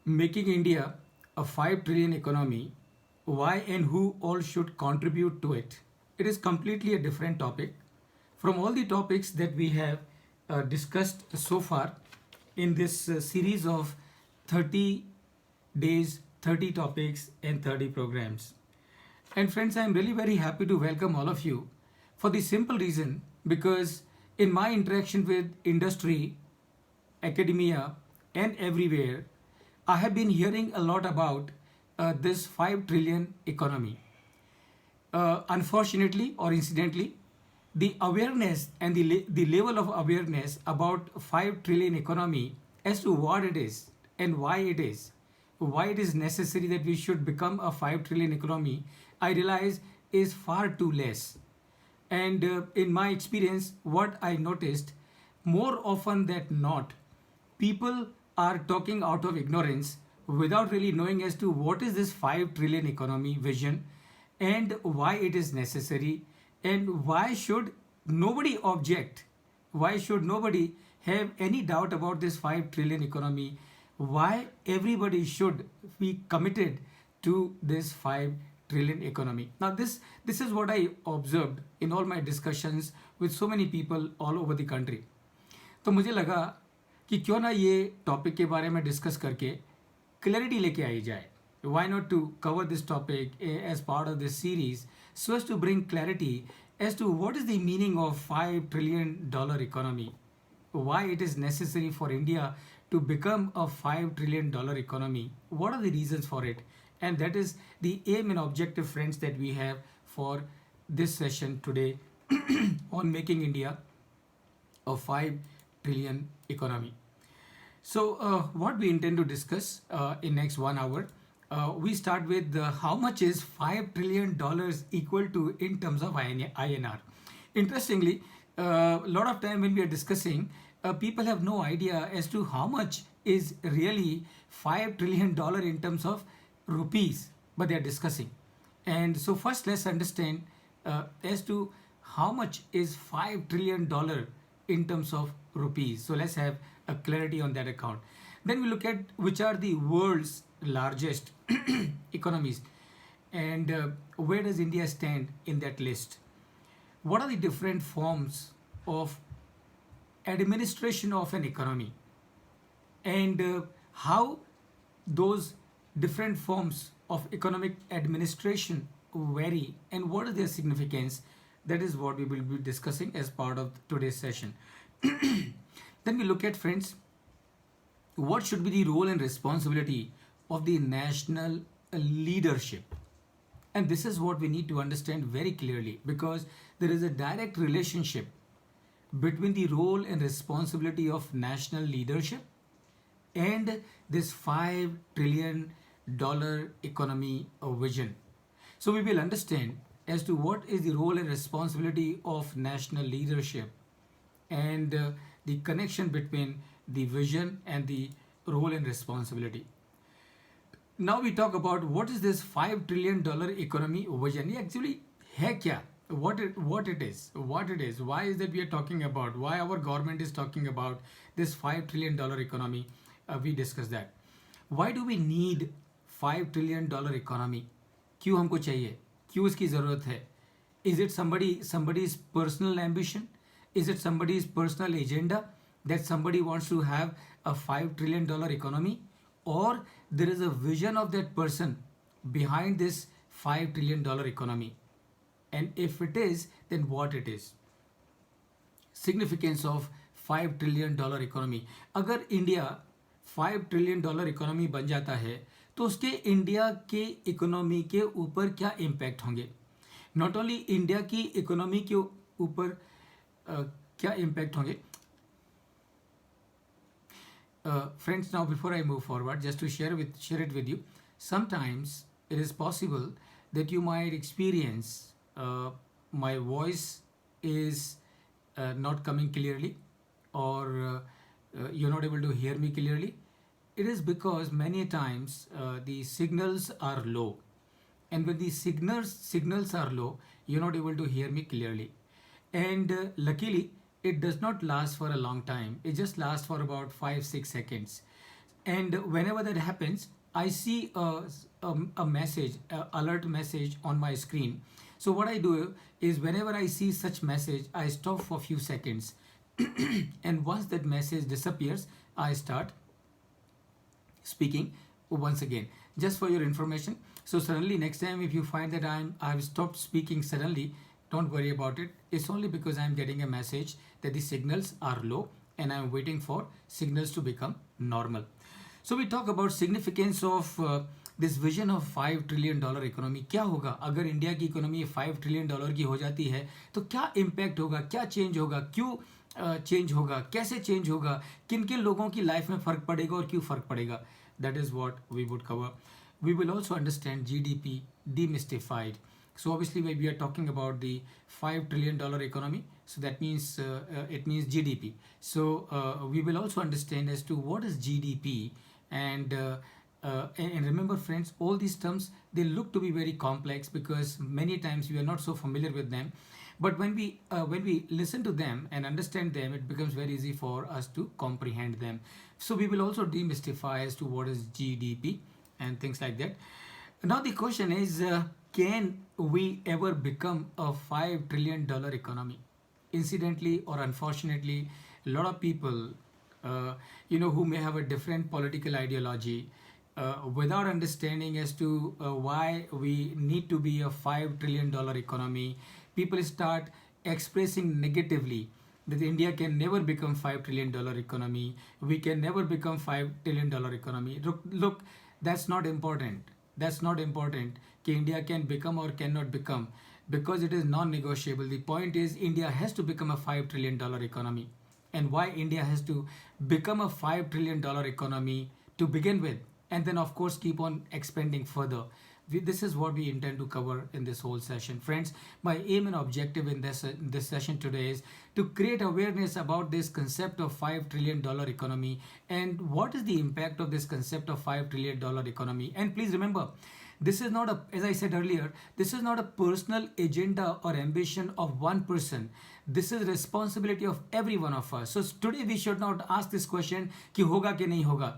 Making India a 5 trillion economy, why and who all should contribute to it. It is completely a different topic. From all the topics that we have discussed so far in this series of 30 days, 30 topics, and 30 programs. And friends, I'm really very happy to welcome all of you for the simple reason because in my interaction with industry, academia, and everywhere, I have been hearing a lot about this 5 trillion economy. Unfortunately or incidentally, the awareness and the level of awareness about 5 trillion economy as to what it is and why it is necessary that we should become a 5 trillion economy, I realize is far too less. And in my experience, what I noticed more often than not, people are talking out of ignorance without really knowing as to what is this 5 trillion economy vision and why it is necessary and why should nobody object, why should nobody have any doubt about this 5 trillion economy, why everybody should be committed to this 5 trillion economy. Now this is what I observed in all my discussions with so many people all over the country. तो मुझे लगा कि क्यों ना ये topic के बारे में डिस्कस करके क्लैरिटी लेके आई जाए. Why not to cover this topic as part of this series so as to bring clarity as to what is the meaning of $5 trillion economy, why it is necessary for India to become a $5 trillion economy, what are the reasons for it, and that is the aim and objective, friends, that we have for this session today on making India a 5 trillion economy. So what we intend to discuss in next 1 hour, we start with how much is $5 trillion equal to in terms of INR. Interestingly, a lot of time when we are discussing, people have no idea as to how much is really $5 trillion in terms of rupees, but they are discussing. And so first let's understand as to how much is $5 trillion in terms of rupees. So let's have a clarity on that account. Then we look at which are the world's largest economies and where does India stand in that list. What are the different forms of administration of an economy and how those different forms of economic administration vary and what is their significance. That is what we will be discussing as part of today's session. Then we look at, friends, what should be the role and responsibility of the national leadership. And this is what we need to understand very clearly because there is a direct relationship between the role and responsibility of national leadership and this $5 trillion economy vision. So we will understand as to what is the role and responsibility of national leadership and the connection between the vision and the role and responsibility. Now we talk about what is this $5 trillion economy vision. ये actually है क्या? What it is, why is that we are talking about, why our government is talking about this $5 trillion economy. We discuss that. Why do we need $5 trillion economy? क्यों हमको चाहिए, क्यों इसकी ज़रूरत है? Is it somebody's personal ambition? Is it somebody's personal agenda that somebody wants to have a $5 trillion economy, or there is a vision of that person behind this $5 trillion economy? And if it is, then what it is? Significance of $5 trillion economy. अगर India $5 trillion economy बन जाता है तो उसके India के economy के ऊपर क्या इम्पैक्ट होंगे. नॉट ओनली इंडिया की इकोनॉमी के ऊपर क्या इम्पैक्ट होंगे. Friends, now before I move forward, just to share it with you, sometimes it is possible that you might experience my voice is not coming clearly, or you're not able to hear me clearly. It is because many times the signals are low, and when the signals are low, you're not able to hear me clearly. And luckily, it does not last for a long time. It just lasts for about 5-6 seconds. And whenever that happens, I see a message, a alert message on my screen. So what I do is whenever I see such message, I stop for a few seconds. And once that message disappears, I start speaking once again, just for your information. So suddenly next time if you find that I've stopped speaking suddenly, don't worry about it. It's only because I'm getting a message that the signals are low and I'm waiting for signals to become normal. So we talk about significance of this vision of $5 trillion economy. क्या होगा अगर India की economy $5 trillion की हो जाती है, तो क्या इम्पैक्ट होगा, क्या चेंज होगा, क्यों चेंज होगा, कैसे चेंज होगा, किन किन लोगों की लाइफ में फ़र्क पड़ेगा और क्यों फ़र्क पड़ेगा. That is what we would cover. We will also understand GDP demystified. So obviously when we are talking about the $5 trillion economy, so that means it means GDP. So we will also understand as to what is GDP. And remember friends, all these terms, they look to be very complex because many times we are not so familiar with them. But when we listen to them and understand them, it becomes very easy for us to comprehend them. So we will also demystify as to what is GDP and things like that. Now the question is, can we ever become a $5 trillion economy? Incidentally or unfortunately, a lot of people, who may have a different political ideology, without understanding as to why we need to be a $5 trillion economy, people start expressing negatively that India can never become $5 trillion economy. We can never become $5 trillion economy. Look, that's not important. That's not important. कि India can become or cannot become, because it is non-negotiable. The point is India has to become a $5 trillion economy. And why India has to become a $5 trillion economy to begin with, and then of course keep on expanding further. This is what we intend to cover in this whole session. Friends, my aim and objective in this session today is to create awareness about this concept of $5 trillion economy and what is the impact of this concept of $5 trillion economy. And please remember, this is not as I said earlier, this is not a personal agenda or ambition of one person. This is responsibility of every one of us. So today we should not ask this question कि होगा कि नहीं होगा.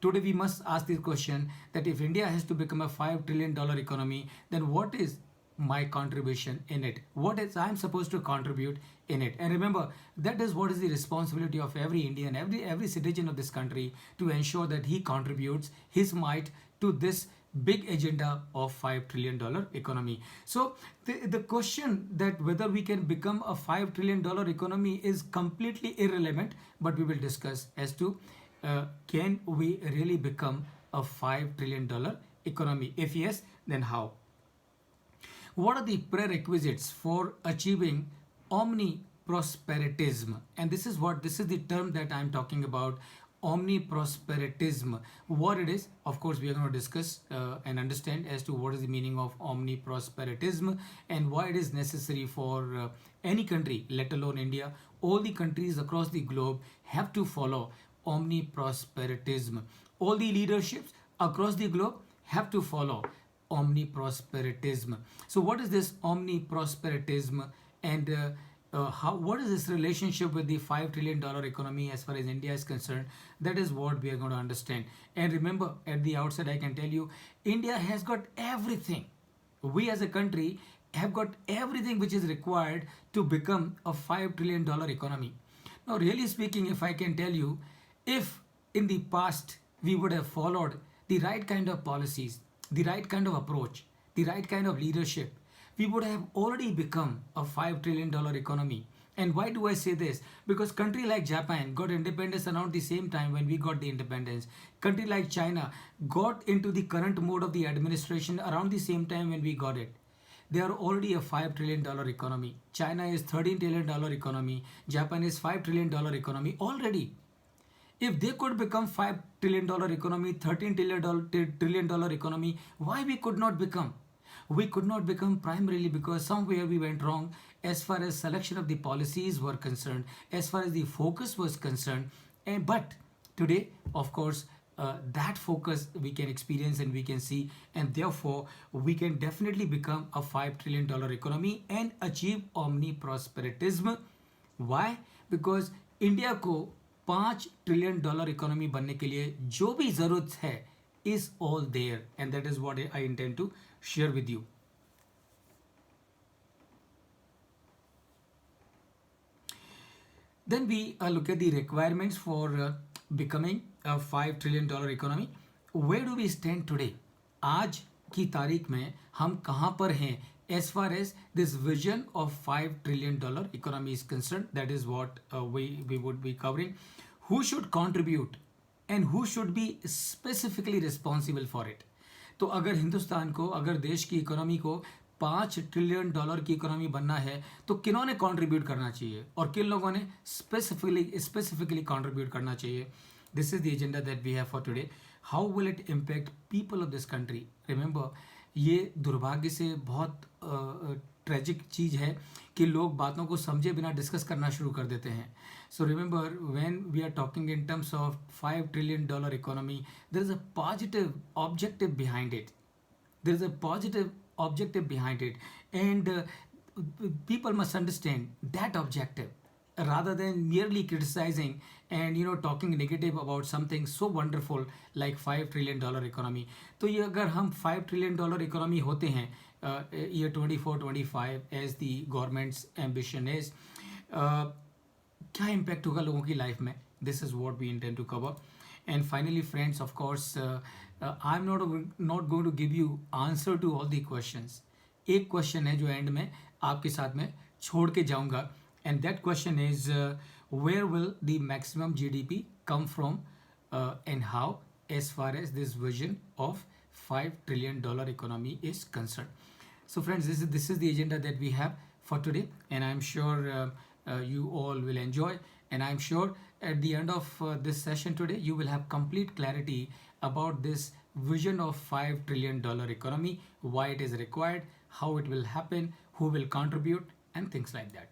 Today we must ask this question that if India has to become a $5 trillion economy, then what is my contribution in it? What is I'm supposed to contribute in it? And remember, that is what is the responsibility of every Indian, every citizen of this country, to ensure that he contributes his might to this big agenda of $5 trillion economy. So the question that whether we can become a $5 trillion economy is completely irrelevant, but we will discuss as to can we really become a $5 trillion economy? If yes, then how? What are the prerequisites for achieving omniprosperitism? And this is the term that I'm talking about, omniprosperitism. What it is, of course, we are going to discuss and understand as to what is the meaning of omniprosperitism and why it is necessary for any country, let alone India. All the countries across the globe have to follow omniprosperitism. All the leaderships across the globe have to follow omniprosperitism. So what is this omniprosperitism, and what is this relationship with the $5 trillion economy as far as India is concerned? That is what we are going to understand. And remember, at the outset I can tell you, India has got everything. We as a country have got everything which is required to become a $5 trillion economy. Now really speaking, if I can tell you, if in the past we would have followed the right kind of policies, the right kind of approach, the right kind of leadership, we would have already become a $5 trillion economy. And why do I say this? Because country like Japan got independence around the same time when we got the independence. Country like China got into the current mode of the administration around the same time when we got it. They are already a $5 trillion economy. China is $13 trillion economy. Japan is $5 trillion economy already. If they could become $5 trillion economy, $13 trillion economy, why we could not become? We could not become primarily because somewhere we went wrong as far as selection of the policies were concerned, as far as the focus was concerned. But today, of course, that focus we can experience and we can see, and therefore we can definitely become a $5 trillion economy and achieve omniprosperitism. Why? Because India को $5 trillion economy बनने के लिए जो भी जरूरत है is all there, and that is what I intend to share with you. Then we look at the requirements for becoming a $5 trillion economy. Where do we stand today? आज की तारीख में हम कहाँ पर हैं as far as this vision of $5 trillion economy is concerned? That is what we would be covering. Who should contribute and who should be specifically responsible for it? तो अगर हिंदुस्तान को, अगर देश की इकोनॉमी को $5 ट्रिलियन की इकोनॉमी बनना है तो किन्होंने कंट्रीब्यूट करना चाहिए और किन लोगों ने स्पेसिफिकली कंट्रीब्यूट करना चाहिए? This is the agenda that we have for today. How will it impact people of this country? Remember, ये दुर्भाग्य से बहुत ट्रेजिक चीज़ है कि लोग बातों को समझे बिना डिस्कस करना शुरू कर देते हैं. So remember, when we are talking in terms of $5 trillion economy, there is a positive objective behind it. There is a positive objective behind it, and people must understand that objective rather than merely criticizing and talking negative about something so wonderful like $5 trillion economy. तो ये अगर हम $5 trillion economy होते हैं year 24-25 as the government's ambition is, क्या impact होगा लोगों की लाइफ में? This is what we intend to cover. And finally, friends, of course, I'm not going to give you answer to all the questions. एक question है जो and में आपके साथ में छोड़ के जाऊंगा, and that question is where will the maximum GDP come from and how, as far as this vision of $5 trillion economy is concerned. So friends, this is the agenda that we have for today, and I'm sure you all will enjoy, and I'm sure at the end of this session today you will have complete clarity about this vision of $5 trillion economy, why it is required, how it will happen, who will contribute, and things like that.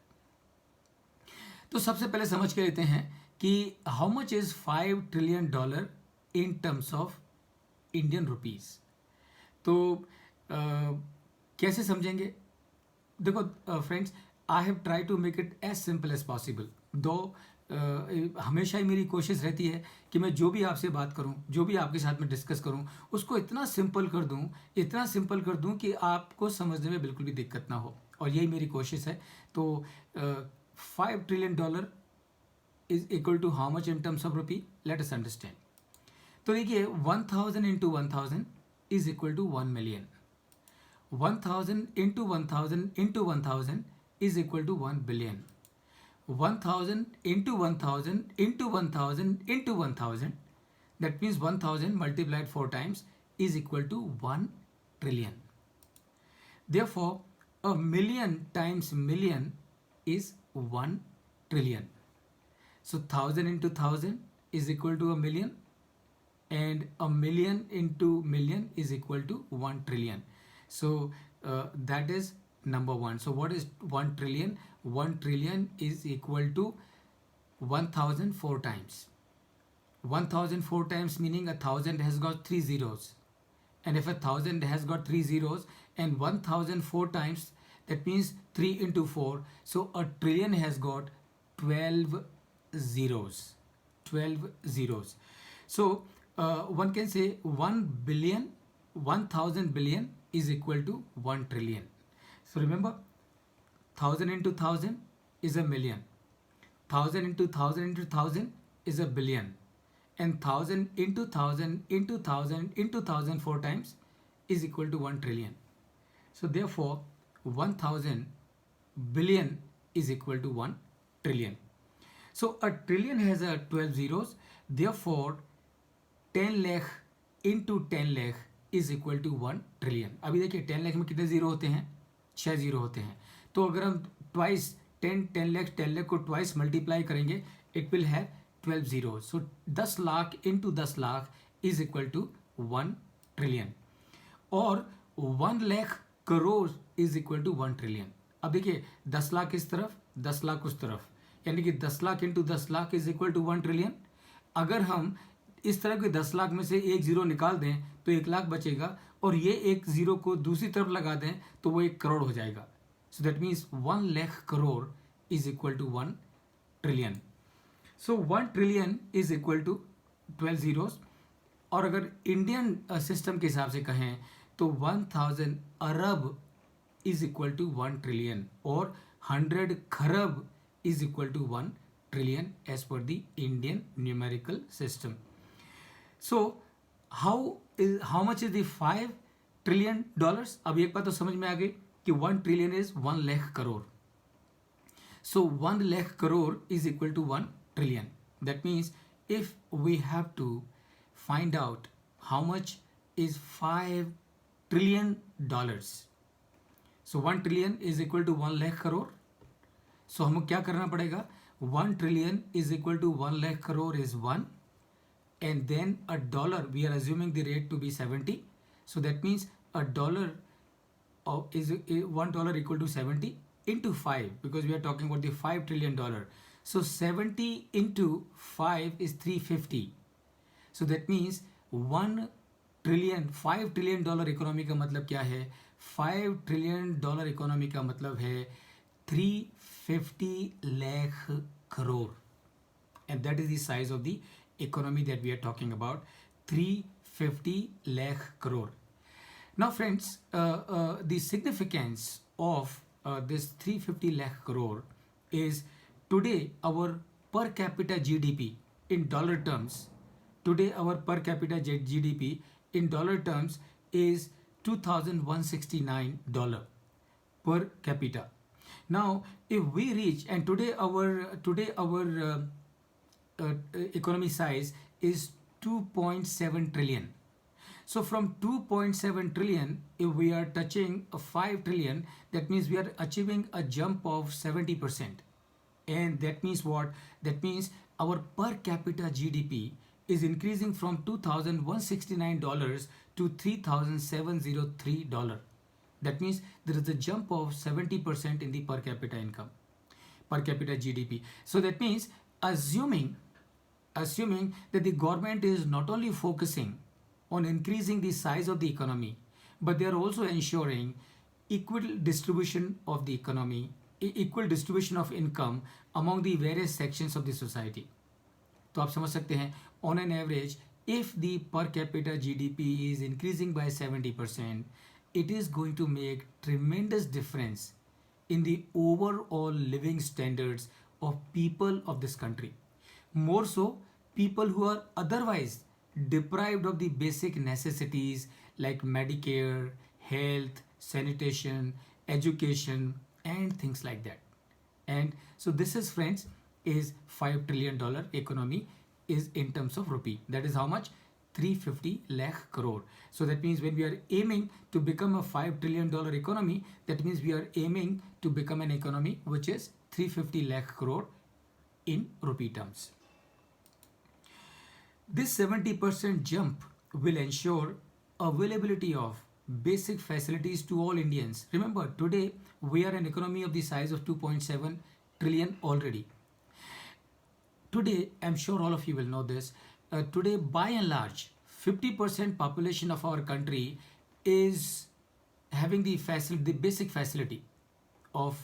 तो सबसे पहले समझ के लेते हैं कि how much is $5 trillion in terms of Indian rupees. तो कैसे समझेंगे? देखो friends, I have try to make it as simple as possible. दो हमेशा ही मेरी कोशिश रहती है कि मैं जो भी आपसे बात करूं, जो भी आपके साथ में डिस्कस करूं, उसको इतना सिंपल कर दूं कि आपको समझने में बिल्कुल भी दिक्कत ना हो, और यही मेरी कोशिश है. तो $5 trillion is equal to how much in terms of rupee? Let us understand. तो देखिए, 1000 into 1000 is equal to 1 million. 1000 into 1000 into 1000 is equal to 1 billion. 1000 into 1000 into 1000 into 1000, that means 1000 multiplied 4 times is equal to 1 trillion. Therefore, a million times million is 1 trillion. So 1000 into 1000 is equal to a million, and a million into million is equal to 1 trillion. So that is number one. So what is 1 trillion? 1 trillion is equal to 1000 4 times. 1000 4 times meaning 1000 has got 3 zeros, and if 1000 has got 3 zeros and 1000 4 times, that means 3 into 4, so a trillion has got 12 zeros. 12 zeros. So one can say 1 billion, 1000 billion is equal to 1 trillion. So remember, 1000 into 1000 is a million. 1000 into 1000 into 1000 is a billion. And 1000 into 1000 into 1000 into 1000 4 times is equal to 1 trillion. So therefore, 1000 billion is equal to 1 trillion. So a trillion has a 12 zeros. Therefore, 10 lakh into 10 lakh is equal to 1 trillion. अभी देखिए 10 लाख में कितने zero होते हैं? 6 zero होते हैं. तो अगर हम ट्वाइस 10 लाख को ट्वाइस मल्टीप्लाई करेंगे, it will have 12 zero. So 10 lakh into 10 lakh is equal to 1 trillion, और 1 lakh crore is equal to 1 trillion. अब देखिए 10 लाख इस तरफ, 10 लाख उस तरफ, यानी कि 10 lakh into 10 lakh is equal to 1 trillion. अगर हम इस तरह के 10 लाख में से एक जीरो निकाल दें तो 1 लाख बचेगा, और ये एक जीरो को दूसरी तरफ लगा दें तो वो 1 करोड़ हो जाएगा. So that means 1 lakh crore is equal to 1 trillion. So 1 trillion is equal to 12 zeros. और अगर इंडियन सिस्टम के हिसाब से कहें तो 1000 arab is equal to 1 trillion, और 100 kharab is equal to 1 trillion as per the Indian numerical system. So how much is the 5 trillion dollars? अब एक बात तो समझ में आ गई कि 1 trillion is 1 lakh crore. So 1 lakh crore is equal to 1 trillion. That means if we have to find out how much is 5 trillion dollars, so 1 trillion is equal to 1 lakh crore. So हमें क्या करना पड़ेगा? 1 trillion is equal to 1 lakh crore is 1, and then a dollar, we are assuming the rate to be 70. So that means a dollar is $1 equal to 70 into 5, because we are talking about the 5 trillion dollar. So 70 into 5 is 350. So that means 1 trillion 5 trillion dollar economy का मतलब क्या है? 5 trillion dollar economy का मतलब है 350 lakh crore, and that is the size of the economy that we are talking about, 350 lakh crore. Now friends, the significance of this 350 lakh crore is today our per capita GDP in dollar terms. Today our per capita GDP in dollar terms is $2,169 per capita. Now if we reach, and today our economy size is 2.7 trillion. So from 2.7 trillion, if we are touching a 5 trillion, that means we are achieving a jump of 70%. And that means what? That means our per capita GDP is increasing from $2,169 to $3,703. That means there is a jump of 70% in the per capita income, per capita GDP. So that means assuming that the government is not only focusing on increasing the size of the economy, but they are also ensuring equal distribution of the economy, equal distribution of income among the various sections of the society. तो आप समझ सकते हैं, on an average, if the per capita GDP is increasing by 70%, it is going to make tremendous difference in the overall living standards of people of this country. More so, people who are otherwise deprived of the basic necessities like Medicare, health, sanitation, education, and things like that. And so this is, friends, is $5 trillion economy is in terms of rupee. That is how much? 350 lakh crore. So that means when we are aiming to become a $5 trillion economy, that means we are aiming to become an economy which is 350 lakh crore in rupee terms. This 70% jump will ensure availability of basic facilities to all Indians. Remember, today we are an economy of the size of 2.7 trillion already. Today, I'm sure all of you will know this, today by and large, 50% population of our country is having the basic facility of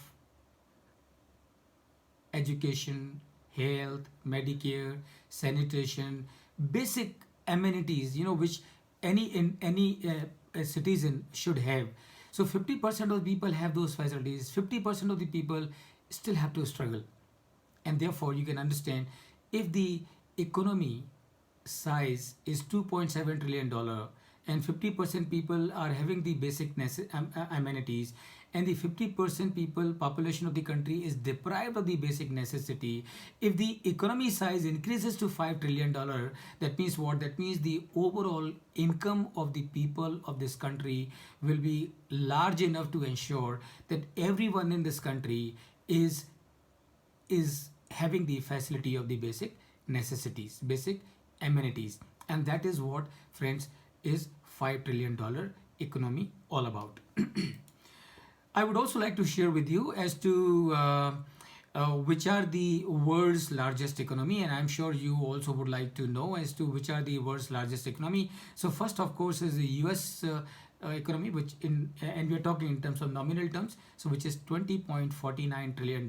education, health, Medicare, sanitation, basic amenities, which any citizen should have. So 50% of the people have those facilities. 50% of the people still have to struggle. And therefore, you can understand, if the economy size is $2.7 trillion and 50% people are having the basic amenities, and the 50% population of the country is deprived of the basic necessity, if the economy size increases to $5 trillion, that means what? That means the overall income of the people of this country will be large enough to ensure that everyone in this country is having the facility of the basic necessities, basic amenities. And that is what, friends, is $5 trillion economy all about. I would also like to share with you as to which are the world's largest economy, and I'm sure you also would like to know as to which are the world's largest economy. So first, of course, is the US economy, and we're talking in terms of nominal terms, so which is $20.49 trillion.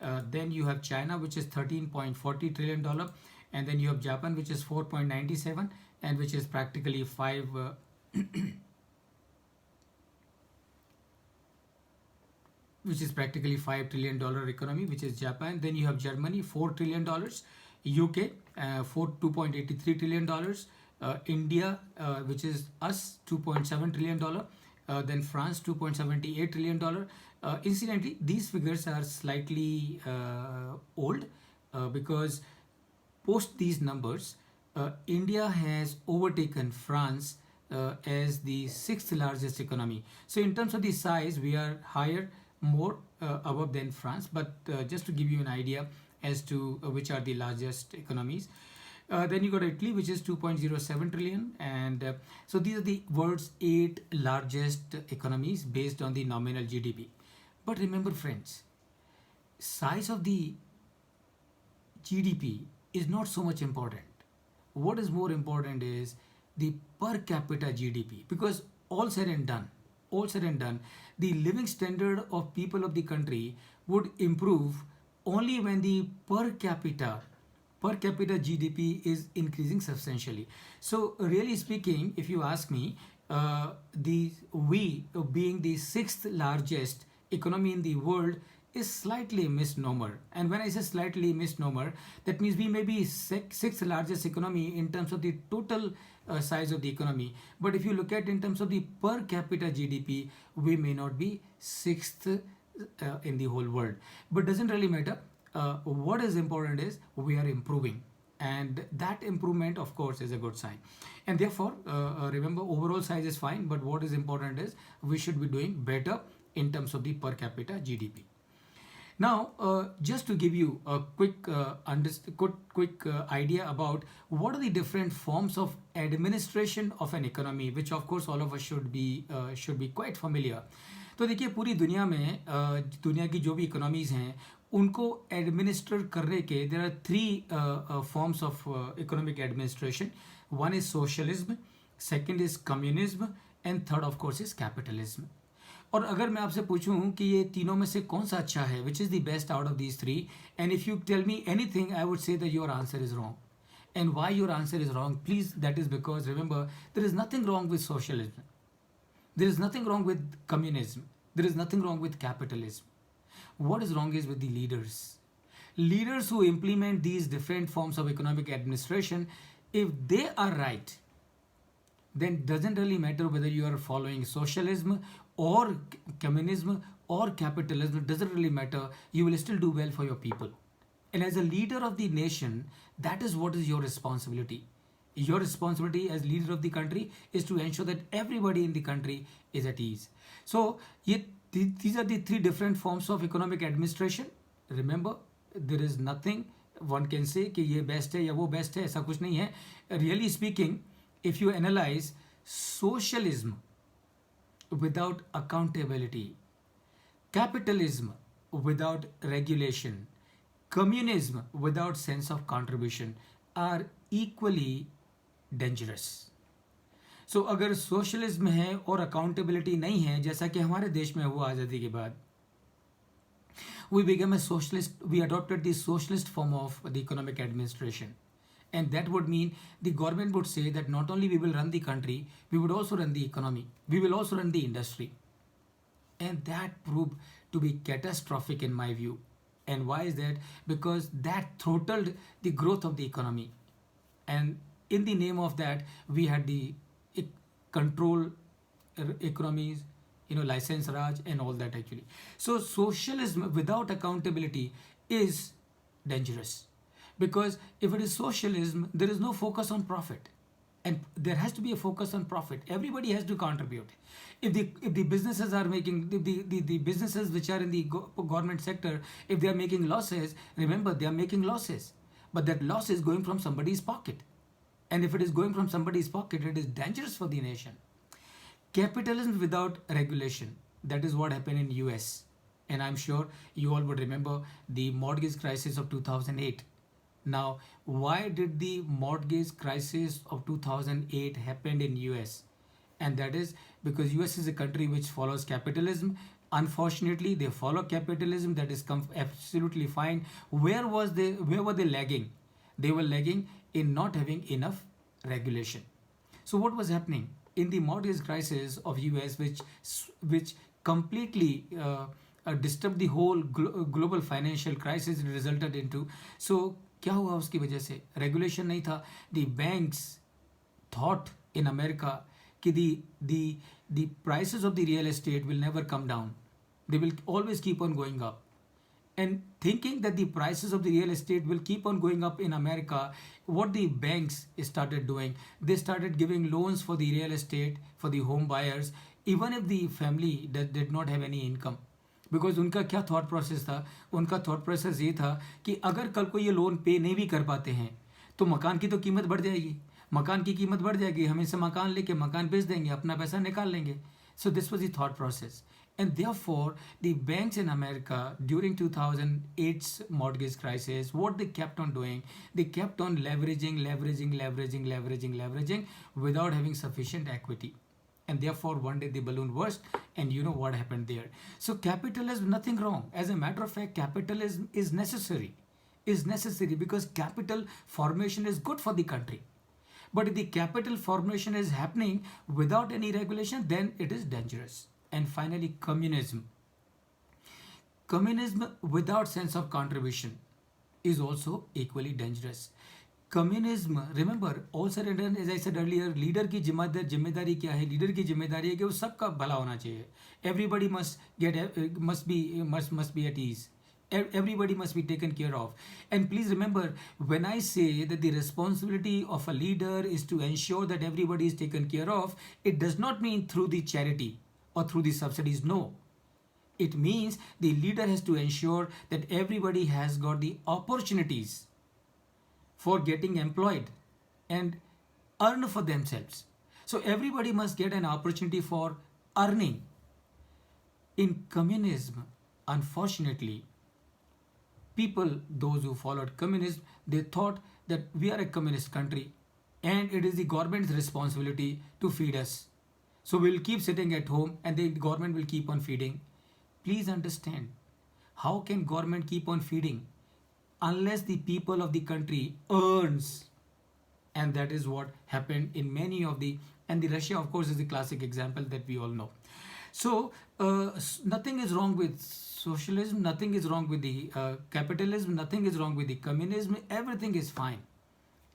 Then you have China, which is $13.40 trillion, and then you have Japan, which is 4.97, and which is practically $5 trillion economy, which is Japan. Then you have Germany, $4 trillion, UK, 2.83 trillion dollars, India, which is us, $2.7 trillion, then France, $2.78 trillion. Incidentally, these figures are slightly old, because post these numbers, India has overtaken France as the sixth largest economy. So in terms of the size, we are higher, more above than France. But just to give you an idea as to which are the largest economies. Then you got Italy, which is 2.07 trillion, and so these are the world's 8 largest economies based on the nominal GDP. But remember, friends, size of the GDP is not so much important. What is more important is the per capita GDP, because all said and done, the living standard of people of the country would improve only when the per capita GDP is increasing substantially. So really speaking, if you ask me, the we being the sixth largest economy in the world is slightly a misnomer. And when I say slightly misnomer, that means we may be sixth largest economy in terms of the total size of the economy. But if you look at in terms of the per capita GDP, we may not be sixth in the whole world. But doesn't really matter. What is important is we are improving, and that improvement of course is a good sign. And therefore remember, overall size is fine, but what is important is we should be doing better in terms of the per capita GDP. Now, just to give you a quick idea about what are the different forms of administration of an economy, which of course all of us should be quite familiar. तो देखिए, पूरी दुनिया में दुनिया की जो भी economies हैं उनको एडमिनिस्टर करने के there are three forms of economic administration. One is socialism, second is communism, and third of course is capitalism. और अगर मैं आपसे पूछूं कि ये तीनों में से कौन सा अच्छा है, which is the best out of these three, and if you tell me anything, I would say that your answer is wrong. And why your answer is wrong, please, that is because remember, there is nothing wrong with socialism, there is nothing wrong with communism, there is nothing wrong with capitalism. What is wrong is with the leaders who implement these different forms of economic administration. If they are right, then it doesn't really matter whether you are following socialism or communism or capitalism. It doesn't really matter, you will still do well for your people. And as a leader of the nation, that is what is your responsibility. Your responsibility as leader of the country is to ensure that everybody in the country is at ease. So these are the three different forms of economic administration. Remember, there is nothing one can say कि ये best है या वो best है, ऐसा कुछ नहीं है. Really speaking, if you analyze, socialism without accountability, capitalism without regulation, communism without sense of contribution are equally dangerous. So अगर सोशलिज्म है और अकाउंटेबिलिटी नहीं है, जैसा कि हमारे देश में हुआ आज़ादी के बाद, we became a socialist, we adopted the socialist form of the economic administration. And that would mean the government would say that not only we will run the country, we would also run the economy, we will also run the industry. And that proved to be catastrophic in my view. And why is that? Because that throttled the growth of the economy. And in the name of that, we had the control economies, license Raj and all that actually. So socialism without accountability is dangerous. Because if it is socialism, there is no focus on profit. And there has to be a focus on profit. Everybody has to contribute. If the businesses are making, the businesses which are in the government sector, if they are making losses, remember they are making losses. But that loss is going from somebody's pocket. And if it is going from somebody's pocket, it is dangerous for the nation. Capitalism without regulation, that is what happened in US. And I'm sure you all would remember the mortgage crisis of 2008. Now, why did the mortgage crisis of 2008 happen in US? And that is because US is a country which follows capitalism. Unfortunately, they follow capitalism. That is absolutely fine. Where were they lagging? They were lagging in not having enough regulation. So what was happening in the mortgage crisis of US, which completely disturbed the whole global financial crisis it resulted into. So क्या हुआ उसकी वजह से? Regulation नहीं था. The banks thought in America कि the prices of the real estate will never come down. They will always keep on going up. And thinking that the prices of the real estate will keep on going up in America, what the banks started doing, they started giving loans for the real estate, for the home buyers, even if the family did not have any income. Because उनका क्या thought process था? उनका thought process ये था कि अगर कल को ये लोन पे नहीं भी कर पाते हैं तो मकान की तो कीमत बढ़ जाएगी, मकान की कीमत बढ़ जाएगी, हम इसे मकान लेके मकान बेच देंगे, अपना पैसा निकाल लेंगे. So this was the thought process. And therefore, the banks in America during 2008's mortgage crisis, what they kept on doing, they kept on leveraging without having sufficient equity. And therefore, one day the balloon burst, and you know what happened there. So capitalism, nothing wrong. As a matter of fact, capitalism is necessary because capital formation is good for the country. But if the capital formation is happening without any regulation, then it is dangerous. And finally, communism. Communism without sense of contribution is also equally dangerous. Communism, remember, all said and done, as I said earlier, leader की जिम्मेदारी क्या है? Leader की जिम्मेदारी है कि वो सबका भला होना चाहिए. Everybody must be at ease. Everybody must be taken care of. And please remember, when I say that the responsibility of a leader is to ensure that everybody is taken care of, it does not mean through the charity or through the subsidies. No. It means the leader has to ensure that everybody has got the opportunities for getting employed and earn for themselves. So everybody must get an opportunity for earning. In communism, unfortunately, people, those who followed communism, they thought that we are a communist country and it is the government's responsibility to feed us. So we'll keep sitting at home and the government will keep on feeding. Please understand, how can government keep on feeding unless the people of the country earns? And that is what happened in many of the, and the Russia of course is the classic example that we all know. So nothing is wrong with socialism, nothing is wrong with the capitalism, nothing is wrong with the communism, everything is fine.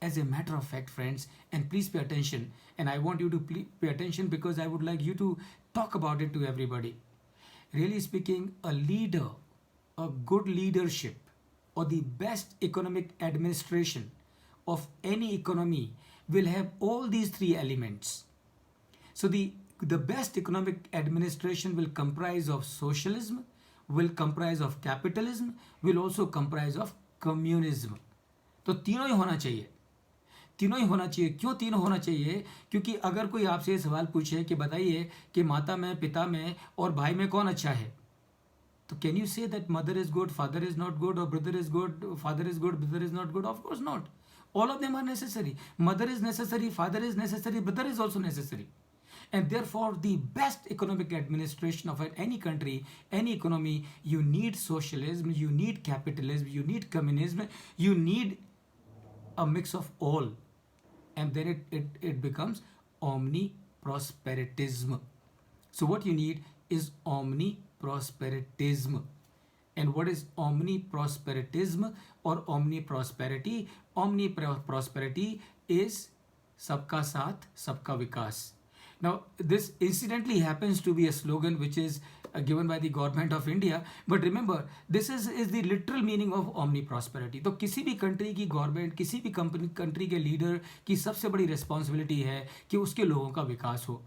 As a matter of fact, friends, and please pay attention, and I want you to pay attention because I would like you to talk about it to everybody. Really speaking, a leader, a good leadership, or the best economic administration of any economy will have all these three elements. So the best economic administration will comprise of socialism, will comprise of capitalism, will also comprise of communism. तो तीनों ही होना चाहिए. तीनों ही होना चाहिए. क्यों तीनों होना चाहिए? क्योंकि अगर कोई आपसे सवाल पूछे कि बताइए कि माता में, पिता में और भाई में कौन अच्छा है, तो can you say that mother is good, father is not good, और brother is good, father is good, brother is not good? Of course not. All of them are necessary. Mother is necessary, father is necessary, brother is also necessary. And therefore, the best economic administration of any country, any economy, you need socialism, you need capitalism, you need communism, you need a mix of all. And then it becomes omni-prosperitism. So what you need is omni-prosperitism. And what is omni-prosperitism or omni-prosperity? Omni-prosperity is sabka saath, sabka vikas. Now, this incidentally happens to be a slogan which is given by the government of India. But remember, this is the literal meaning of omni-prosperity. तो किसी भी country की government, किसी भी country के leader की सबसे बड़ी responsibility है कि उसके लोगों का विकास हो,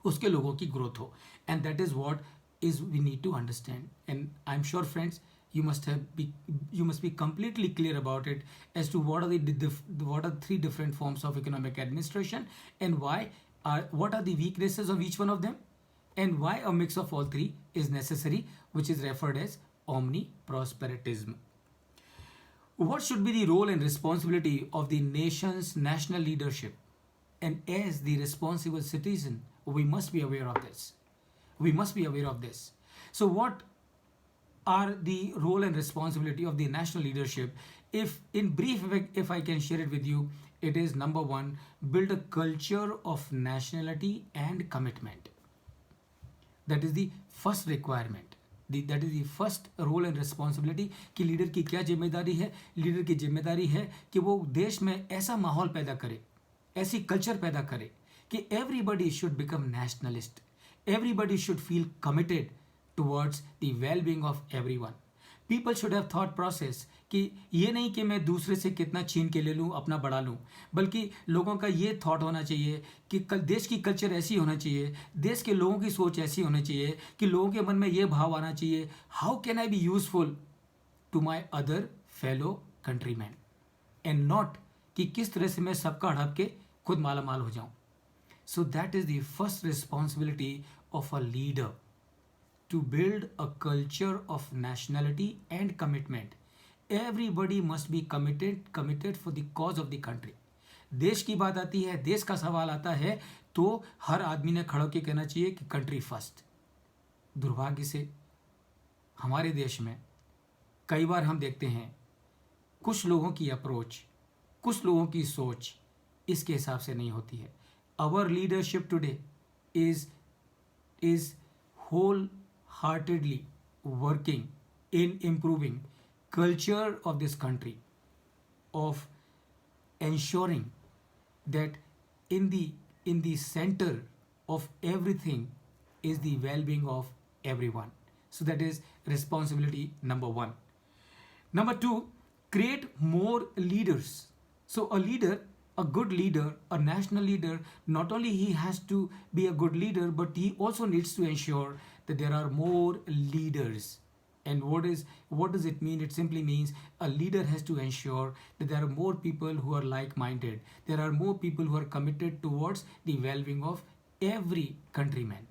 उसके लोगों की growth हो. And that is what is we need to understand. And I'm sure, friends, you must be completely clear about it as to what are the three different forms of economic administration and what are the weaknesses of each one of them, and why a mix of all three is necessary, which is referred as omni-prosperitism. What should be the role and responsibility of the nation's national leadership? And as the responsible citizen, we must be aware of this. We must be aware of this. So what are the role and responsibility of the national leadership? If in brief, if I can share it with you, it is number one, build a culture of nationality and commitment. That is the first requirement. That is the first role and responsibility कि leader की क्या जिम्मेदारी है. Leader की जिम्मेदारी है कि वो देश में ऐसा माहौल पैदा करे, ऐसी कल्चर पैदा करे कि everybody should become nationalist. Everybody should feel committed towards the well-being of everyone. People should have thought process कि ये नहीं कि मैं दूसरे से कितना छीन के ले लूँ, अपना बढ़ा लूँ, बल्कि लोगों का ये थॉट होना चाहिए कि देश की कल्चर ऐसी होना चाहिए, देश के लोगों की सोच ऐसी होनी चाहिए कि लोगों के मन में ये भाव आना चाहिए, how can I be useful to my other fellow countryman, and not कि किस तरह से मैं सबका हड़प के खुद माला माल हो जाऊँ. So that is the first responsibility of a leader, to build a culture of nationality and commitment. Everybody must be committed for the cause of the country. देश की बात आती है, देश का सवाल आता है, तो हर आदमी ने खड़ो के कहना चाहिए कि कंट्री फर्स्ट. दुर्भाग्य से हमारे देश में कई बार हम देखते हैं कुछ लोगों की अप्रोच, कुछ लोगों की सोच इसके हिसाब से नहीं होती है. Our leadership today is wholeheartedly working in improving culture of this country, of ensuring that in the center of everything is the well-being of everyone. So that is responsibility number one. Number two, create more leaders. So a leader, a good leader, a national leader, not only he has to be a good leader, but he also needs to ensure that there are more leaders. And what does it mean? It simply means a leader has to ensure that there are more people who are like-minded. There are more people who are committed towards the well-being of every countryman.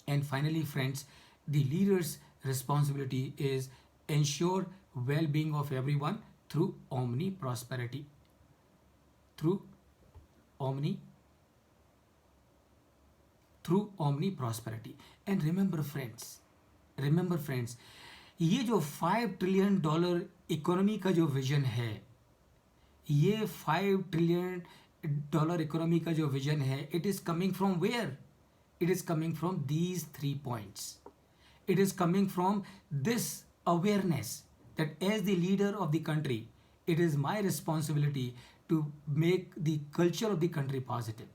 And finally, friends, the leader's responsibility is ensure well-being of everyone through omni-prosperity. Through omni-prosperity. And remember friends, ये जो $5 trillion economy का जो vision है, ये $5 trillion economy का जो vision है, it is coming from where? It is coming from these 3 points. It is coming from this awareness that as the leader of the country, it is my responsibility to make the culture of the country positive.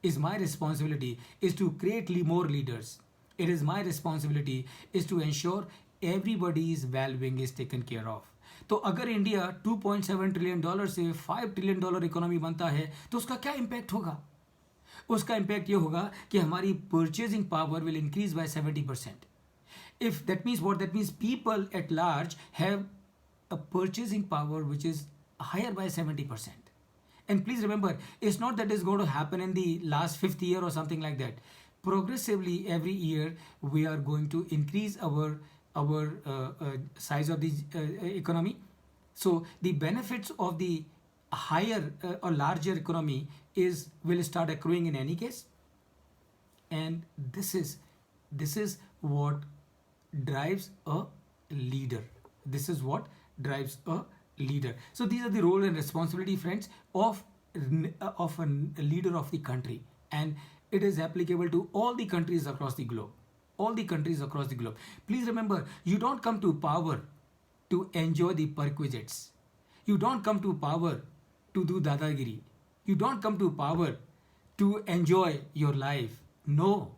Is my responsibility is to create more leaders. It is my responsibility is to ensure everybody's well-being is taken care of. तो अगर India $2.7 trillion से $5 trillion economy बनता है तो उसका क्या impact होगा? उसका इम्पैक्ट ये होगा कि हमारी purchasing power will increase by 70%. If that means what? That means people at large have a purchasing power which is higher by 70%. And please remember, it's not that it's going to happen in the last 50 year or something like that. Progressively every year we are going to increase our size of the economy. So the benefits of the higher or larger economy will start accruing in any case. And this is what drives a leader. This is what drives a leader. So these are the role and responsibility, friends, of a leader of the country, and it is applicable to all the countries across the globe. All the countries across the globe. Please remember, you don't come to power to enjoy the perquisites. You don't come to power to do dadagiri. You don't come to power to enjoy your life. No.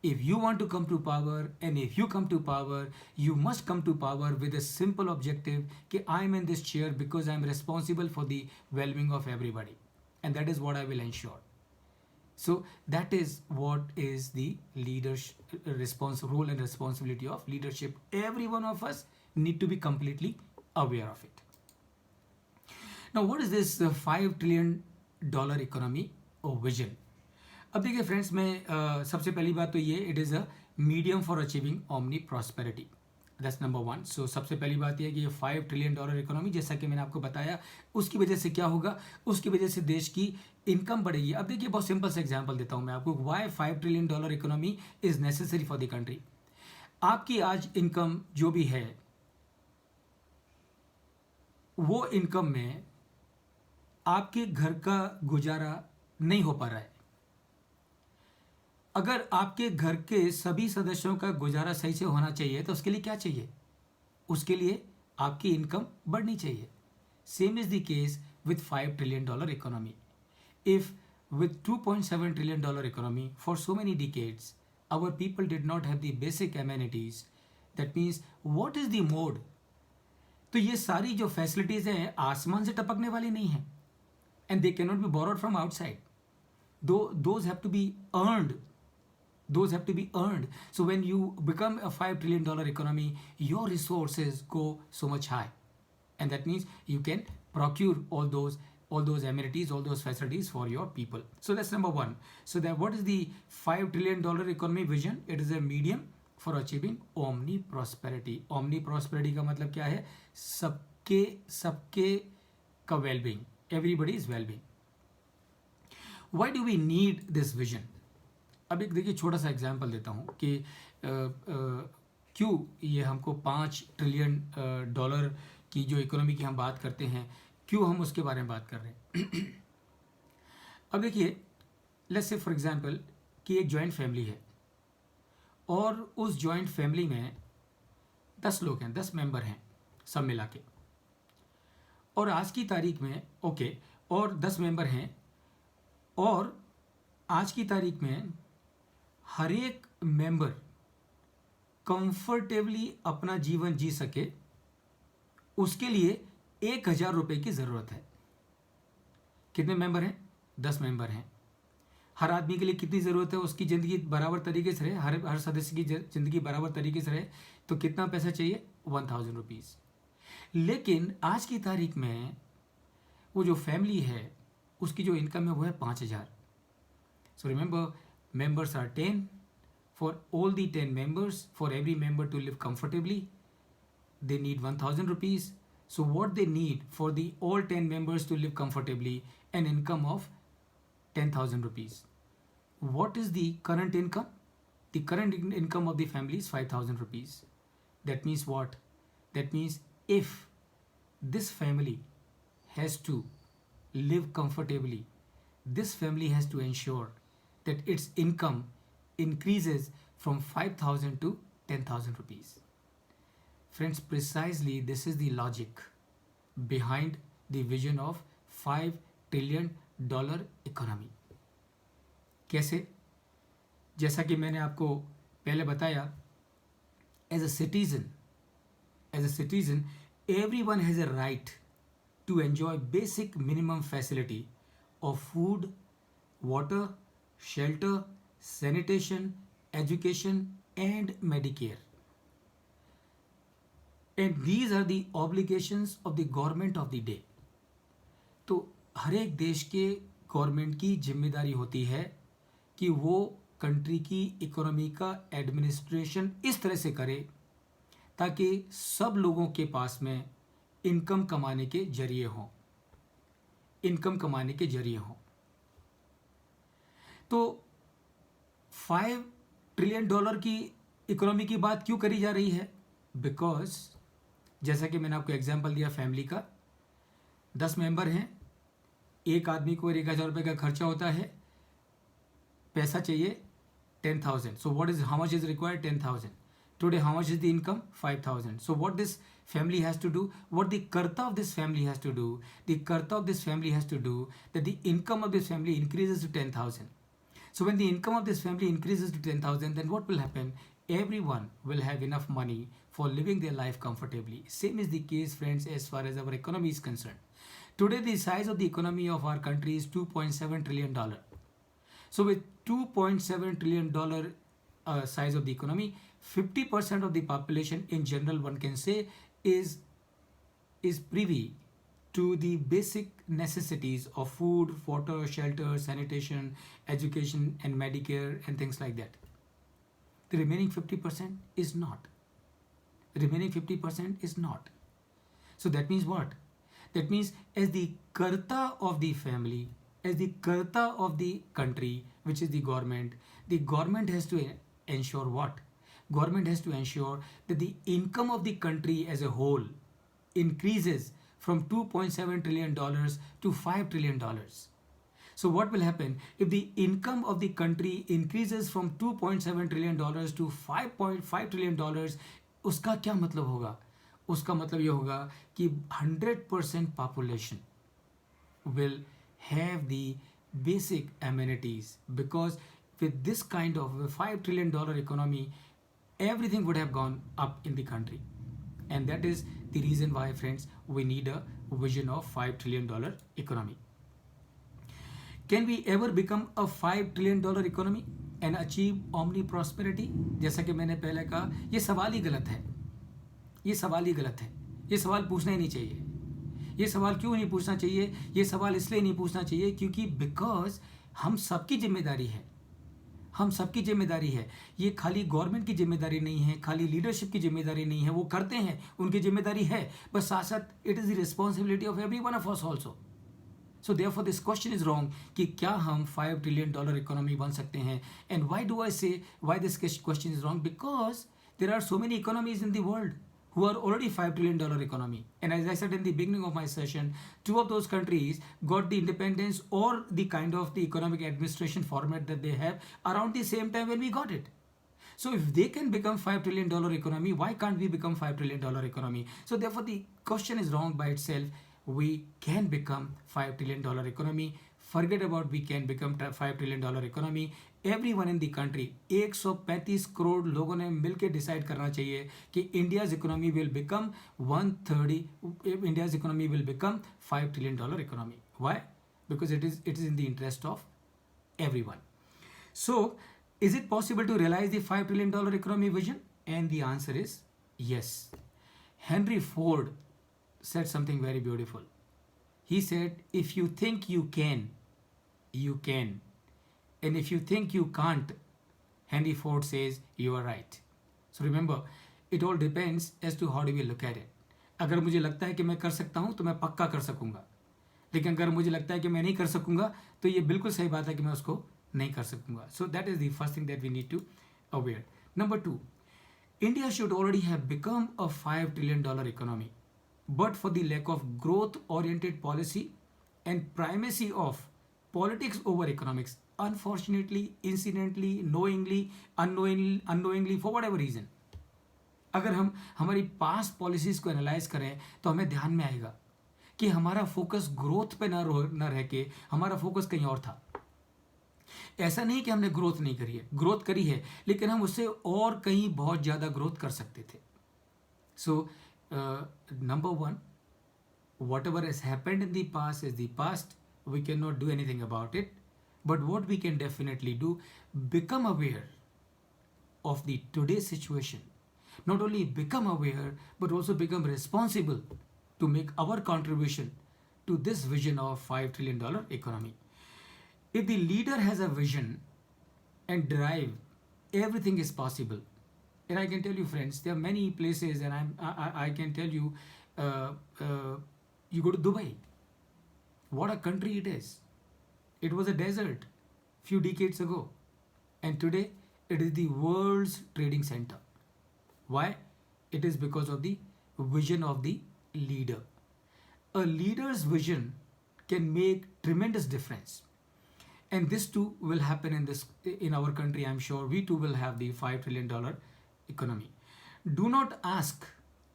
If you want to come to power, and if you come to power, you must come to power with a simple objective that I am in this chair because I am responsible for the well-being of everybody. And that is what I will ensure. So that is what is the leadership role and responsibility of leadership. Every one of us need to be completely aware of it. Now, what is this $5 trillion economy or vision? अब देखिए friends, मैं सबसे पहली बात तो ये, it is a medium for achieving omni prosperity. That's number one. So सबसे पहली बात यह है कि ये $5 ट्रिलियन इकोनॉमी, जैसा कि मैंने आपको बताया, उसकी वजह से क्या होगा? उसकी वजह से देश की इनकम बढ़ेगी. अब देखिए, बहुत सिंपल सा एग्जांपल देता हूँ मैं आपको. Why $5 trillion economy is necessary for the country? आपकी आज इनकम जो भी है, वो इनकम में आपके घर का गुजारा नहीं हो पा रहा है। अगर आपके घर के सभी सदस्यों का गुजारा सही से होना चाहिए तो उसके लिए क्या चाहिए? उसके लिए आपकी इनकम बढ़नी चाहिए। Same is the case with $5 trillion economy. If with $2.7 trillion economy for so many decades, our people did not have the basic amenities, that means what is the mode? तो ये सारी जो फैसिलिटीज हैं आसमान से टपकने वाली नहीं हैं, and they cannot be borrowed from outside. Those have to be earned. Those have to be earned. So when you become a $5 trillion economy, your resources go so much high, and that means you can procure all those amenities, all those facilities for your people. So that's number one. So that what is the $5 trillion economy vision? It is a medium for achieving omni prosperity. Omni prosperity का मतलब क्या है? सबके का well-being. Everybody is well-being. Why do we need this vision? अब एक देखिए छोटा सा एग्जाम्पल देता हूँ कि क्यों ये हमको $5 ट्रिलियन की जो इकोनॉमी की हम बात करते हैं, क्यों हम उसके बारे में बात कर रहे हैं। अब देखिए, लेट्स से फॉर एग्जांपल कि एक जॉइंट फैमिली है और उस जॉइंट फैमिली में 10 लोग हैं, 10 मेंबर हैं सब मिला के, और आज की तारीख में और 10 मेंबर हैं, और आज की तारीख में हर एक मेंबर कंफर्टेबली अपना जीवन जी सके, उसके लिए 1,000 रुपये की ज़रूरत है। कितने मेंबर हैं? 10 मेंबर हैं। हर आदमी के लिए कितनी ज़रूरत है? उसकी ज़िंदगी बराबर तरीके से रहे, हर सदस्य की ज़िंदगी बराबर तरीके से रहे, तो कितना पैसा चाहिए? 1,000 रुपीज़। लेकिन आज की तारीख में वो जो फैमिली है उसकी जो इनकम है वो है 5,000। So remember, members are 10. For all the 10 members, for every member to live comfortably, they need 1,000 rupees. So what they need for the all 10 members to live comfortably, an income of 10,000 rupees. What is the current income? The current income of the family is 5,000 rupees. That means what? That means if this family has to live comfortably, this family has to ensure that its income increases from 5,000 to 10,000 rupees. Friends, precisely this is the logic behind the vision of $5 trillion economy. कैसे? जैसा कि मैंने आपको पहले बताया, as a citizen, everyone has a right to enjoy basic minimum facility of food, water, shelter, sanitation, education, and Medicare. And these are the obligations of the government of the day. तो हर एक देश के government की जिम्मेदारी होती है कि वो कंट्री की इकोनॉमी का एडमिनिस्ट्रेशन इस तरह से करे ताकि सब लोगों के पास में इनकम कमाने के जरिए हों, तो $5 ट्रिलियन की इकोनॉमी की बात क्यों करी जा रही है? बिकॉज जैसा कि मैंने आपको एग्जांपल दिया, फैमिली का 10 मेंबर हैं, एक आदमी को 1,000 रुपये का खर्चा होता है, पैसा चाहिए 10,000. So what is, how much is required? 10,000. Today, how much is the income? 5,000. So what this family has to do, what the karta of this family has to do, that the income of this family increases to 10,000. So when the income of this family increases to 10,000, then what will happen? Everyone will have enough money for living their life comfortably. Same is the case, friends, as far as our economy is concerned. Today, the size of the economy of our country is $2.7 trillion. So with $2.7 trillion size of the economy, 50% of the population in general, one can say, is privy to the basic necessities of food, water, shelter, sanitation, education, and Medicare, and things like that. The remaining 50% is not. So that means what? That means as the karta of the family, as the karta of the country, which is the government has to ensure what? government has to ensure that the income of the country as a whole increases from $2.7 trillion to $5 trillion. So what will happen if the income of the country increases from $2.7 trillion to $5.5 trillion? उसका क्या मतलब होगा? उसका मतलब ये होगा कि 100% population will have the basic amenities, because with this kind of a $5 trillion economy, everything would have gone up in the country. And that is the reason why, friends, we need a vision of $5 trillion economy. Can we ever become a $5 trillion economy and achieve omni prosperity? जैसा कि मैंने पहले कहा, ये सवाल ही गलत है. ये सवाल ही गलत है. ये सवाल पूछना ही नहीं चाहिए. ये सवाल क्यों नहीं पूछना चाहिए? ये सवाल इसलिए नहीं पूछना चाहिए क्योंकि बिकॉज हम सबकी जिम्मेदारी है. हम सबकी जिम्मेदारी है. ये खाली गवर्नमेंट की जिम्मेदारी नहीं है, खाली लीडरशिप की जिम्मेदारी नहीं है. वो करते हैं, उनकी जिम्मेदारी है, बस साथ साथ it is the responsibility of every one of us also. So therefore this question is wrong कि क्या हम $5 trillion इकोनॉमी बन सकते हैं. And why do I say why this question is wrong? Because there are so many economies in the world who are already $5 trillion economy. And as I said in the beginning of my session, 2 of those countries got the independence or the kind of the economic administration format that they have around the same time when we got it. So if they can become $5 trillion economy, why can't we become $5 trillion economy? So therefore the question is wrong by itself. We can become $5 trillion economy. Forget about we can become $5 trillion economy. Everyone in the country, 135 crore लोगों ने मिलकर decide करना चाहिए कि India's economy will become 130, India's economy will become $5 trillion economy. Why? Because it is in the interest of everyone. So is it possible to realize the $5 trillion economy vision? And the answer is yes. Henry Ford said something very beautiful. He said, if you think you can, you can. And if you think you can't, Henry Ford says, you are right. So remember, it all depends as to how do we look at it. अगर मुझे लगता है कि मैं कर सकता हूँ तो मैं पक्का कर सकूँगा. लेकिन अगर मुझे लगता है कि मैं नहीं कर सकूँगा तो ये बिल्कुल सही बात है कि मैं उसको नहीं कर सकूँगा. So that is the first thing that we need to aware. Number 2, India should already have become a $5 trillion economy. But for the lack of growth-oriented policy and primacy of politics over economics, unfortunately, incidentally, knowingly, unknowingly, for whatever reason, अगर हम हमारी past policies को analyse करें तो हमें ध्यान में आएगा कि हमारा फोकस ग्रोथ पे न रह के हमारा फोकस कहीं और था. ऐसा नहीं कि हमने ग्रोथ नहीं करी है, ग्रोथ करी है, लेकिन हम उससे और कहीं बहुत ज़्यादा ग्रोथ कर सकते थे. सो number 1, whatever has happened in the past is the past. We cannot do anything about it. But what we can definitely do, become aware of the today's situation. Not only become aware, but also become responsible to make our contribution to this vision of $5 trillion economy. If the leader has a vision and drive, everything is possible. And I can tell you, friends, there are many places, and I can tell you, you go to Dubai. What a country it is. It was a desert few decades ago, and today it is the world's trading center. Why? It is because of the vision of the leader. A leader's vision can make tremendous difference. And this too will happen in our country. I'm sure we too will have the $5 trillion economy. Do not ask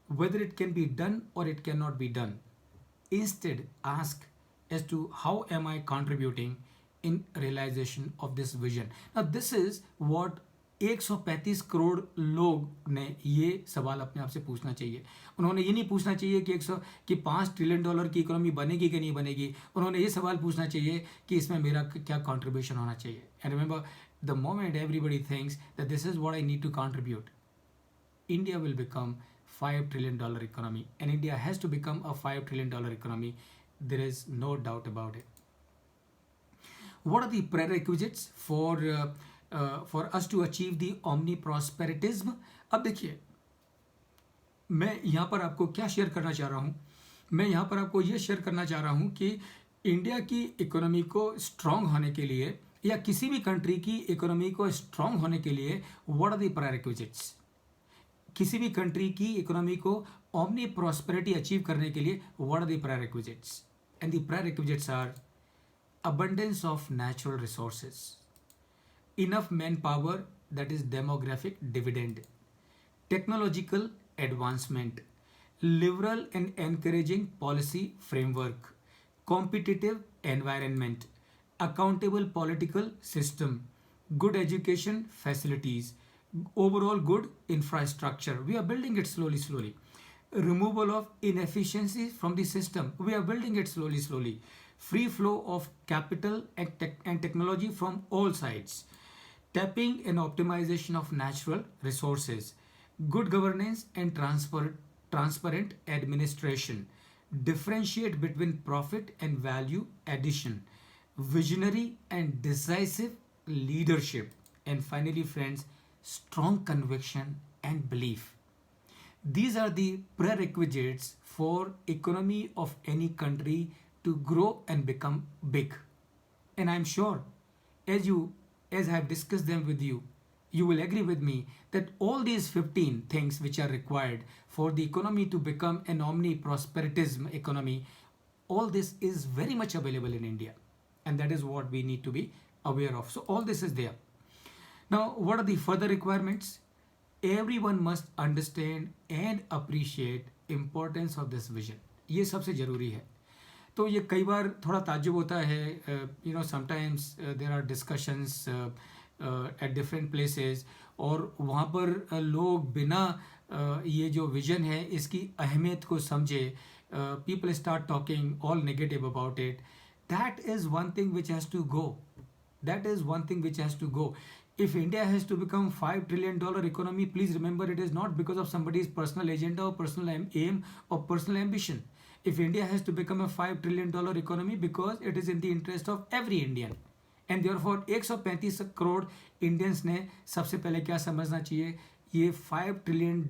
whether it can be done or it cannot be done. Instead, ask as to how am I contributing in realization of this vision. Now this is what 135 crore लोग ने ये सवाल अपने आप से पूछना चाहिए. उन्होंने ये नहीं पूछना चाहिए कि $5 trillion की इकोनॉमी बनेगी कि नहीं बनेगी. उन्होंने ये सवाल पूछना चाहिए कि इसमें मेरा क्या कंट्रीब्यूशन होना चाहिए. And remember, the moment everybody thinks that this is what I need to contribute, India will become $5 trillion economy, and India has to become a $5 trillion economy. There is no doubt about it. What are the prerequisites for us to achieve the omniprosperitism? अब देखिए, मैं यहाँ पर आपको क्या share करना चाह रहा हूँ. मैं यहाँ पर आपको ये शेयर करना चाह रहा हूँ कि इंडिया की इकोनॉमी को स्ट्रांग होने के लिए या किसी भी कंट्री की इकोनॉमी को स्ट्रांग होने के लिए व्हाट आर द प्रेरिक्विजिट्स. किसी भी कंट्री की इकोनॉमी को omni prosperity अचीव करने के लिए what are the prerequisites? And the prerequisites are abundance of natural resources, enough manpower, that is demographic dividend, technological advancement, liberal and encouraging policy framework, competitive environment, accountable political system, good education facilities, overall good infrastructure. We are building it slowly, slowly. Removal of inefficiencies from the system. We are building it slowly, slowly. Free flow of capital and technology from all sides. Tapping and optimization of natural resources, good governance and transparent administration, differentiate between profit and value addition, visionary and decisive leadership, and finally, friends, strong conviction and belief. These are the prerequisites for economy of any country to grow and become big. And I'm sure as you as I have discussed them with you, you will agree with me that all these 15 things which are required for the economy to become an omni prosperitism economy, all this is very much available in India. And that is what we need to be aware of. So all this is there. Now, what are the further requirements? Everyone must understand and appreciate importance of this vision. ये सबसे ज़रूरी है. तो ये कई बार थोड़ा ताज्जुब होता है, you know sometimes there are discussions at different places, और वहाँ पर लोग बिना ये जो विजन है इसकी अहमियत को समझे, people start talking all negative about it. That is one thing which has to go. That is one thing which has to go. If India has to become $5 trillion economy, please remember it is not because of somebody's personal agenda or personal aim or personal ambition. If India has to become a $5 trillion economy, because it is in the interest of every Indian. And therefore 135 crore Indians ने सबसे पहले क्या समझना चाहिए, ये $5 trillion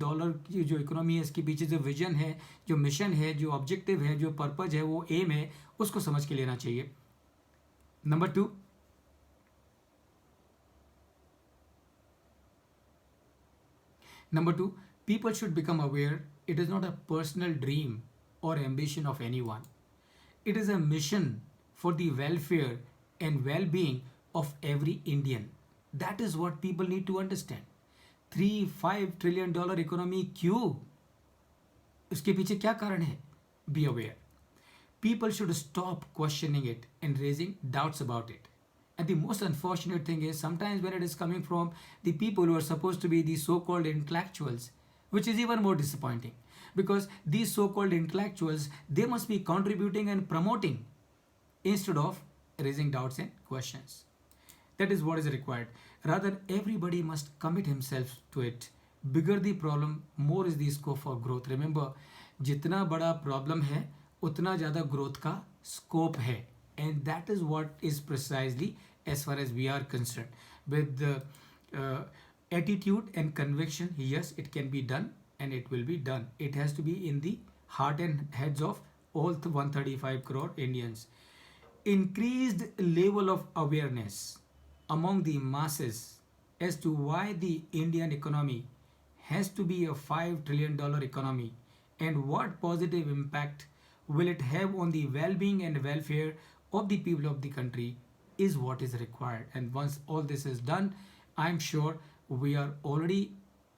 की जो economy है इसके पीछे जो विजन है, जो मिशन है, जो ऑब्जेक्टिव है, जो पर्पज है, वो एम है, उसको समझ के लेना चाहिए. Number 2, Number 2, people should become aware it is not a personal dream or ambition of anyone. It is a mission for the welfare and well-being of every Indian. That is what people need to understand. 3-5 trillion dollar economy क्यों? उसके पीछे क्या कारण है? Be aware. People should stop questioning it and raising doubts about it. And the most unfortunate thing is sometimes when it is coming from the people who are supposed to be the so-called intellectuals, which is even more disappointing, because these so-called intellectuals, they must be contributing and promoting instead of raising doubts and questions. That is what is required. Rather, everybody must commit himself to it. Bigger the problem, more is the scope for growth. Remember, जितना बड़ा problem है, उतना ज़्यादा growth का scope है. And that is what is precisely as far as we are concerned. With the attitude and conviction, yes, it can be done and it will be done. It has to be in the heart and heads of all 135 crore Indians. Increased level of awareness among the masses as to why the Indian economy has to be a $5 trillion economy and what positive impact will it have on the well-being and welfare of the people of the country is what is required. And once all this is done, I'm sure we are already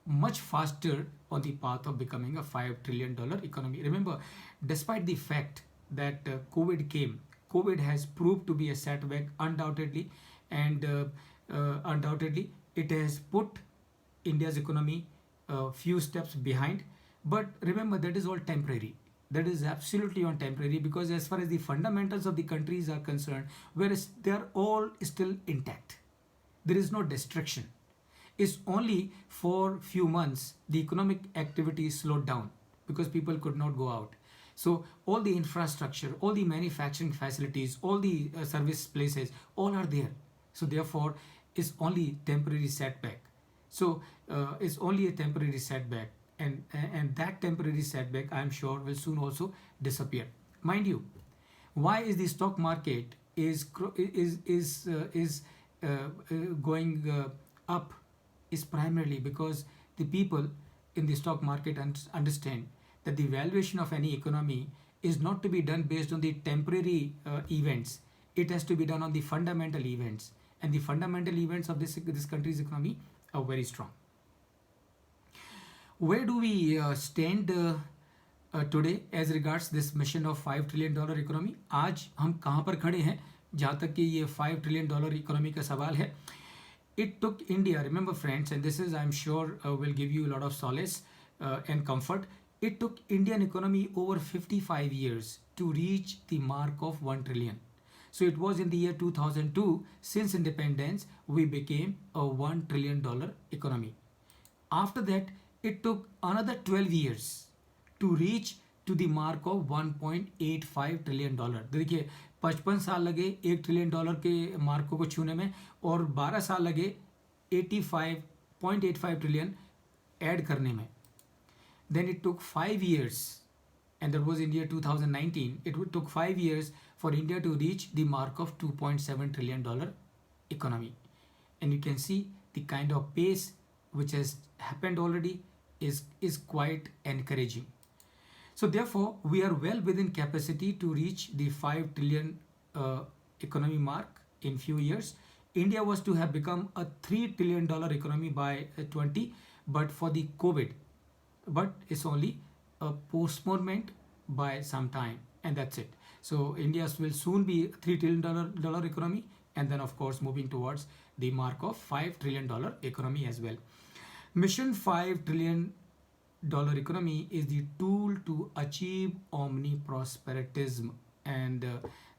much faster on the path of becoming a $5 trillion economy. Remember, despite the fact that COVID came, COVID has proved to be a setback undoubtedly, and undoubtedly it has put India's economy a few steps behind. But remember, that is all temporary. That is absolutely on temporary, because as far as the fundamentals of the countries are concerned, whereas they are all still intact, there is no destruction. It's only for few months the economic activity slowed down because people could not go out. So all the infrastructure, all the manufacturing facilities, all the service places, all are there. So therefore, it's only temporary setback. So it's only a temporary setback, and that temporary setback, I'm sure, will soon also disappear. Mind you, why is the stock market is going up? Is primarily because the people in the stock market understand that the valuation of any economy is not to be done based on the temporary events. It has to be done on the fundamental events, and the fundamental events of this country's economy are very strong. Where do we stand today as regards this mission of $5 trillion economy? आज हम कहाँ पर खड़े हैं जहाँ तक कि ये $5 trillion इकोनॉमी का सवाल है? It took India, remember friends, and this is I'm sure will give you a lot of solace and comfort. It took Indian economy over 55 years to reach the mark of 1 trillion. So it was in the year 2002, since independence, we became a $1 trillion economy. After that, it took another 12 years to reach to the mark of $1.85 trillion. देखिए 55 साल लगे $1 trillion के mark को छूने में, और 12 साल लगे 85.85 trillion ऐड करने में. Then it took 5 years, and that was in year 2019. It took 5 years for India to reach the mark of $2.7 trillion economy. And you can see the kind of pace which has happened already is quite encouraging. So therefore, we are well within capacity to reach the 5 trillion economy mark in few years. India was to have become a $3 trillion economy by 20, but for the COVID, but it's only a postponement by some time, and that's it. So India will soon be a $3 trillion economy, and then of course moving towards the mark of $5 trillion economy as well. Mission $5 trillion economy is the tool to achieve omniprosperitism, and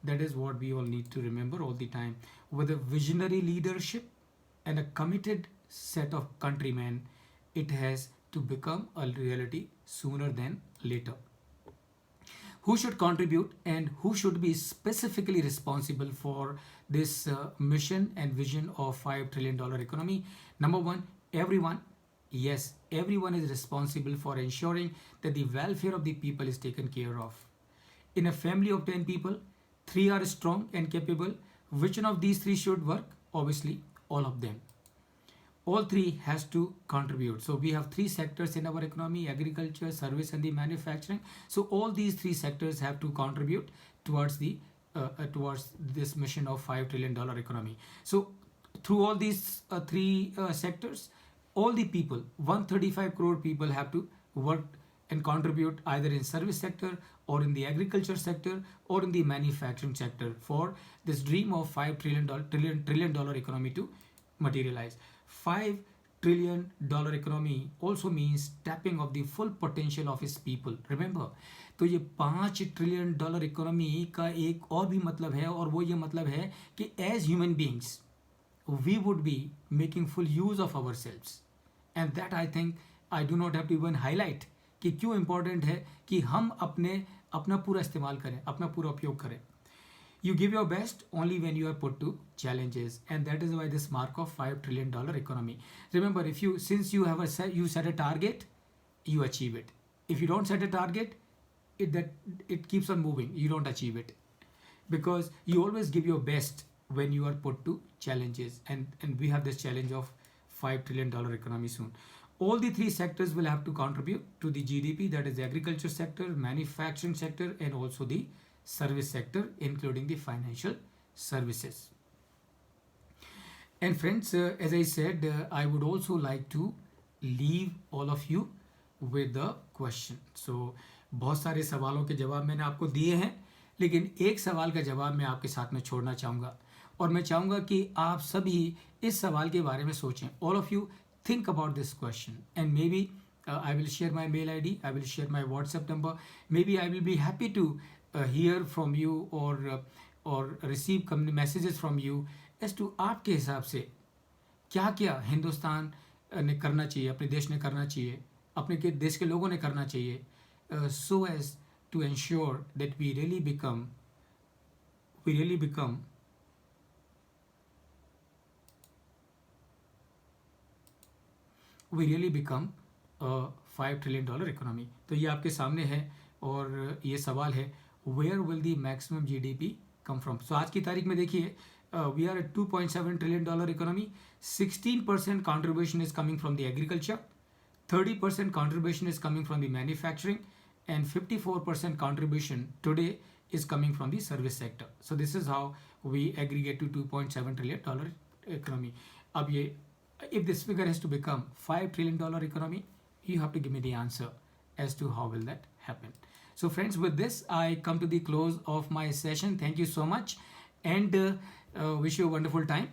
that is what we all need to remember all the time. With a visionary leadership and a committed set of countrymen, it has to become a reality sooner than later. Who should contribute and who should be specifically responsible for this mission and vision of $5 trillion economy? Number one, everyone. Yes, everyone is responsible for ensuring that the welfare of the people is taken care of. In a family of 10 people, 3 are strong and capable. Which one of these 3 should work? Obviously, all of them. All 3 has to contribute. So we have 3 sectors in our economy: agriculture, service, and the manufacturing. So all these 3 sectors have to contribute towards the towards this mission of $5 trillion economy. So through all these 3 sectors, all the people, 135 crore people, have to work and contribute either in service sector or in the agriculture sector or in the manufacturing sector for this dream of $5 trillion economy to materialize. $5 trillion economy also means tapping of the full potential of its people. Remember, तो ये $5 trillion economy का एक और भी मतलब है, और वो ये मतलब है कि as human beings we would be making full use of ourselves, and that I think I do not have to even highlight कि क्यों important है कि हम अपना पूरा इस्तेमाल करें, अपना पूरा उपयोग करें. You give your best only when you are put to challenges, and that is why this mark of $5 trillion economy. Remember, since you set a target, you achieve it. If you don't set a target, it keeps on moving. You don't achieve it because you always give your best when you are put to challenges, and we have this challenge of $5 trillion economy soon. All the 3 sectors will have to contribute to the GDP, that is the agriculture sector, manufacturing sector, and also the service sector, including the financial services. And friends, as I said, I would also like to leave all of you with a question. So बहुत सारे सवालों के जवाब मैंने आपको दिए हैं, लेकिन एक सवाल का जवाब मैं आपके साथ में छोड़ना चाहूँगा, और मैं चाहूँगा कि आप सभी इस सवाल के बारे में सोचें. All of you think about this question, and maybe I will share my mail ID, I will share my WhatsApp number. Maybe I will be happy to hear from you or receive messages from you as to आपके हिसाब से क्या क्या हिंदुस्तान ने करना चाहिए, अपने देश ने करना चाहिए, अपने देश के लोगों ने करना चाहिए, so as to ensure that we really become a $5 trillion economy. तो ये आपके सामने है, और ये सवाल है where will the maximum GDP come from? So आज की तारीख में देखिए, we are a $2.7 trillion economy. 16% contribution is coming from the agriculture, 30% contribution is coming from the manufacturing, and 54% contribution today is coming from the service sector. So this is how we aggregate to $2.7 trillion economy. अब ये, if this figure has to become $5 trillion economy, you have to give me the answer as to how will that happen. So friends, with this I come to the close of my session. Thank you so much, and wish you a wonderful time.